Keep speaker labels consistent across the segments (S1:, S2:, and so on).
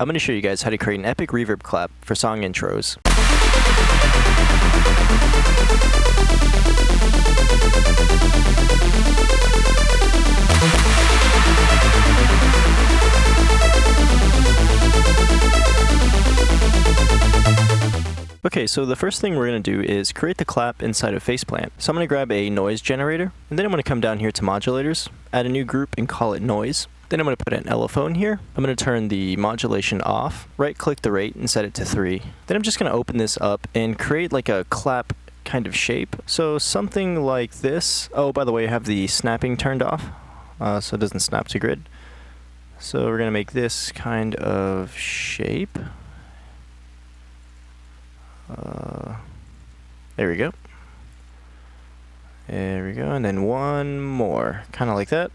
S1: I'm going to show you guys how to create an epic reverb clap for song intros. Okay, so the first thing we're going to do is create the clap inside of Phase Plant. So I'm going to grab a noise generator, and then I'm going to come down here to modulators, add a new group and call it noise. Then I'm going to put an LFO in here. I'm going to turn the modulation off, right click the rate and set it to 3. Then I'm just going to open this up and create like a clap kind of shape. So something like this. Oh, by the way, I have the snapping turned off, so it doesn't snap to grid. So we're going to make this kind of shape. There we go. There we go, and then one more, kind of like that.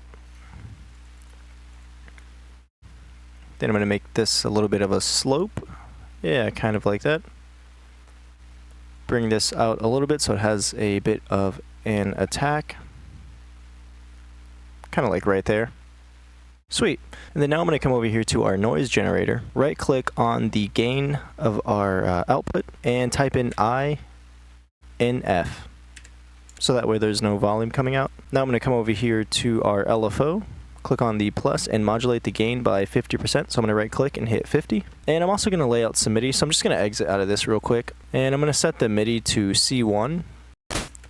S1: Then I'm going to make this a little bit of a slope. Yeah, kind of like that. Bring this out a little bit so it has a bit of an attack. Kind of like right there. Sweet. And then now I'm going to come over here to our noise generator, right click on the gain of our output, and type in INF. So that way there's no volume coming out. Now I'm going to come over here to our LFO, click on the plus and modulate the gain by 50%. So I'm going to right click and hit 50. And I'm also going to lay out some MIDI. So I'm just going to exit out of this real quick. And I'm going to set the MIDI to C1.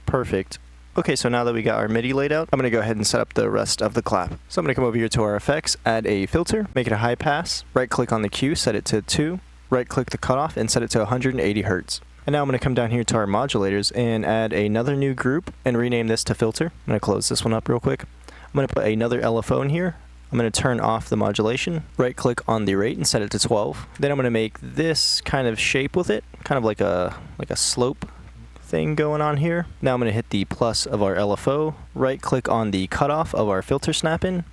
S1: Perfect. Okay, so now that we got our MIDI laid out, I'm going to go ahead and set up the rest of the clap. So I'm going to come over here to our effects, add a filter, make it a high pass, right click on the Q, set it to 2, right click the cutoff and set it to 180 Hertz. And now I'm going to come down here to our modulators and add another new group and rename this to filter. I'm going to close this one up real quick. I'm going to put another LFO in here. I'm going to turn off the modulation, right click on the rate and set it to 12. Then I'm going to make this kind of shape with it, kind of like a slope thing going on here. Now I'm going to hit the plus of our LFO, right click on the cutoff of our filter Snapin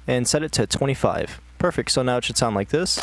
S1: and set it to 25. Perfect, so now it should sound like this.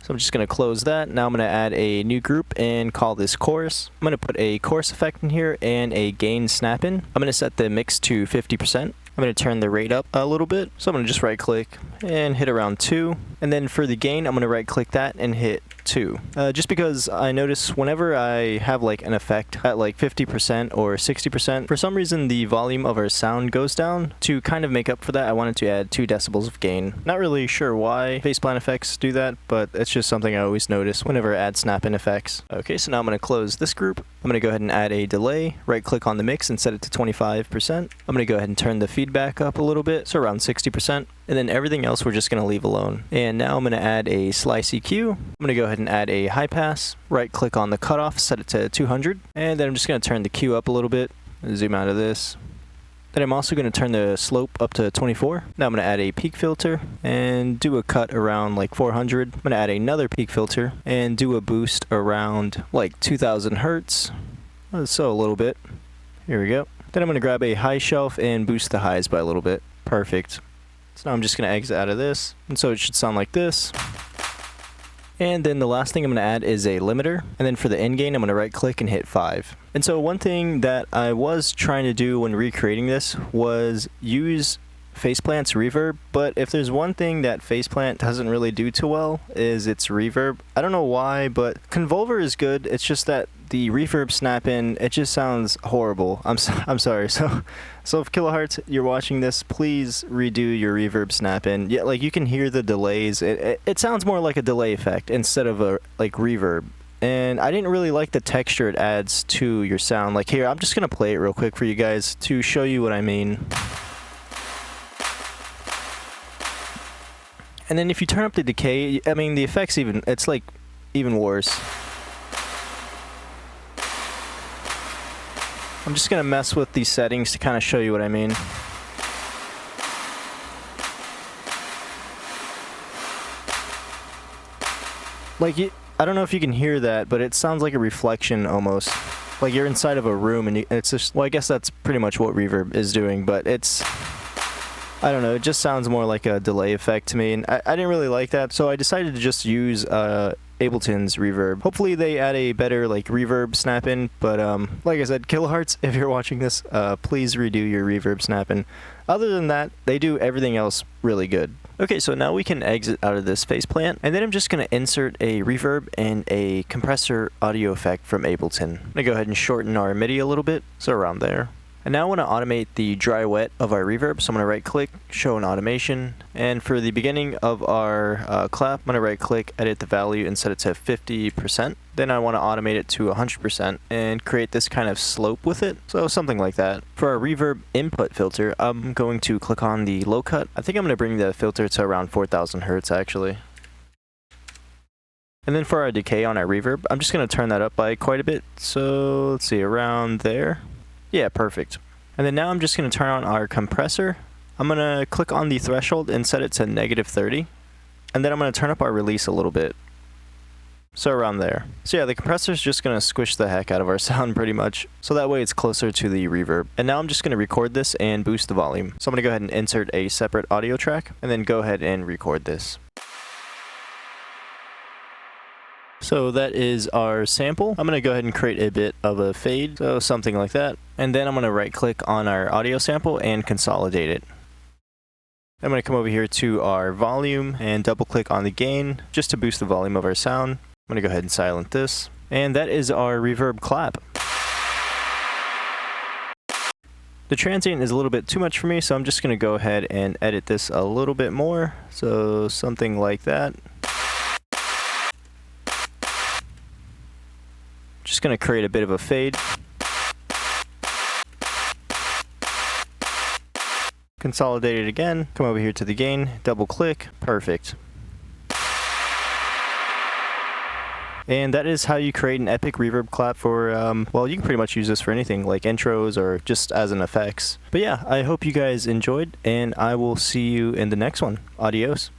S1: So I'm just going to close that. Now I'm going to add a new group and call this chorus. I'm going to put a chorus effect in here and a gain Snapin. I'm going to set the mix to 50%. I'm going to turn the rate up a little bit. So I'm going to just right click and hit around 2. And then for the gain, I'm going to right click that and hit 2. Just because I notice whenever I have like an effect at like 50% or 60%, for some reason the volume of our sound goes down. To kind of make up for that, I wanted to add 2 decibels of gain. Not really sure why Phase Plant effects do that, but it's just something I always notice whenever I add snap-in effects. Okay, so now I'm going to close this group. I'm going to go ahead and add a delay, right click on the mix and set it to 25%. I'm going to go ahead and turn the feedback up a little bit, so around 60%. And then everything else we're just going to leave alone. And now I'm going to add a slice EQ. I'm going to go ahead and add a high pass, right click on the cutoff, set it to 200. And then I'm just going to turn the Q up a little bit, zoom out of this. Then I'm also going to turn the slope up to 24. Now I'm going to add a peak filter and do a cut around like 400. I'm going to add another peak filter and do a boost around like 2000 Hertz. So a little bit. Here we go. Then I'm going to grab a high shelf and boost the highs by a little bit. Perfect. So now I'm just going to exit out of this, and so it should sound like this. And then the last thing I'm going to add is a limiter, and then for the end gain I'm going to right click and hit 5. And so one thing that I was trying to do when recreating this was use Phase Plants Reverb, but if there's one thing that Phase Plant doesn't really do too well is its reverb. I don't know why, but Convolver is good, it's just that the Reverb Snapin, it just sounds horrible. I'm sorry. So if Kilohertz, you're watching this, please redo your Reverb Snapin. Yeah, like you can hear the delays. It sounds more like a delay effect instead of a like reverb. And I didn't really like the texture it adds to your sound. Like here, I'm just gonna play it real quick for you guys to show you what I mean. And then if you turn up the decay, I mean the effects it's like even worse. I'm just going to mess with these settings to kind of show you what I mean. Like, I don't know if you can hear that, but it sounds like a reflection almost. Like you're inside of a room and it's just, well, I guess that's pretty much what reverb is doing, but it's I don't know, it just sounds more like a delay effect to me, and I didn't really like that, so I decided to just use Ableton's reverb. Hopefully they add a better like reverb snap-in, but like I said, kilohertz, if you're watching this, please redo your reverb snap-in. Other than that, they do everything else really good. Okay, so now we can exit out of this phase plant, and then I'm just going to insert a reverb and a compressor audio effect from Ableton. I'm going to go ahead and shorten our MIDI a little bit, so around there. And now I want to automate the dry wet of our reverb, so I'm going to right click, show an automation, and for the beginning of our clap, I'm going to right click, edit the value and set it to 50%. Then I want to automate it to 100% and create this kind of slope with it, so something like that. For our reverb input filter, I'm going to click on the low cut. I think I'm going to bring the filter to around 4000 Hertz actually. And then for our decay on our reverb, I'm just going to turn that up by quite a bit, so let's see, around there. Yeah, perfect. And then now I'm just going to turn on our compressor. I'm going to click on the threshold and set it to -30. And then I'm going to turn up our release a little bit. So around there. So yeah, the compressor's just going to squish the heck out of our sound pretty much. So that way it's closer to the reverb. And now I'm just going to record this and boost the volume. So I'm going to go ahead and insert a separate audio track and then go ahead and record this. So that is our sample. I'm going to go ahead and create a bit of a fade, so something like that. And then I'm going to right click on our audio sample and consolidate it. I'm going to come over here to our volume and double click on the gain just to boost the volume of our sound. I'm going to go ahead and silence this. And that is our reverb clap. The transient is a little bit too much for me, so I'm just going to go ahead and edit this a little bit more. So something like that. Just going to create a bit of a fade. Consolidate it again, come over here to the gain, double click, perfect. And that is how you create an epic reverb clap for, well, you can pretty much use this for anything, like intros or just as an effects. But yeah, I hope you guys enjoyed, and I will see you in the next one. Adios.